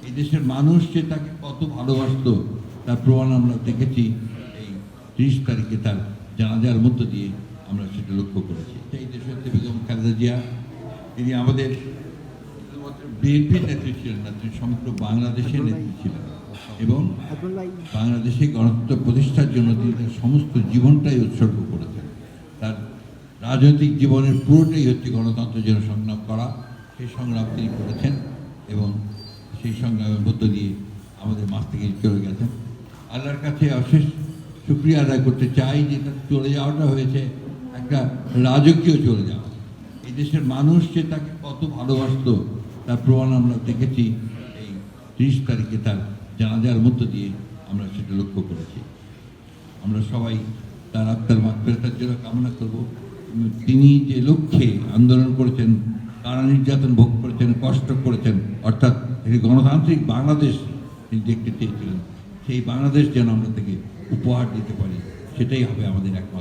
এই দেশের মানুষ যে তাকে কত ভালোবাসতো তার প্রমাণ আমরা দেখেছি এই 30 তারিখে তার জানাজার মধ্য দিয়ে আমরা সেটা লক্ষ্য করেছি। এই দেশনেত্রী বেগম খালেদা জিয়া তিনি আমাদের শুধুমাত্র বিএনপির নেত্রী ছিলেন না, তিনি সমগ্র বাংলাদেশের নেত্রী ছিলেন এবং বাংলাদেশে গণতন্ত্র প্রতিষ্ঠার জন্য তিনি তার সমস্ত জীবনটাই উৎসর্গ করেছেন। তার রাজনৈতিক জীবনের পুরোটাই হচ্ছে গণতন্ত্রের জন্য সংগ্রাম করা। সেই সংগ্রাম তিনি করেছেন এবং সেই সংগ্রামের মধ্য দিয়ে আমাদের মাঝ থেকে চলে গেছেন। আল্লাহর কাছে অশেষ শুকরিয়া আদায় করতে চাই যে তার চলে যাওয়াটা হয়েছে একটা রাজকীয় চলে যাওয়া। এই দেশের মানুষ যে তাকে কত ভালোবাসতো তার প্রমাণ আমরা দেখেছি এই 30 তারিখে তার জানাজার মধ্য দিয়ে আমরা সেটা লক্ষ্য করেছি। আমরা সবাই তার আত্মার মাগফিরাতের জন্য কামনা করব। তিনি যে লক্ষ্যে আন্দোলন করেছেন, কারা নির্যাতন ভোগ করেছেন, কষ্ট করেছেন, অর্থাৎ এই গণতান্ত্রিক বাংলাদেশ তিনি দেখতে চেয়েছিলেন, সেই বাংলাদেশ যেন আমরা থেকে উপহার দিতে পারি, সেটাই হবে আমাদের একমাত্র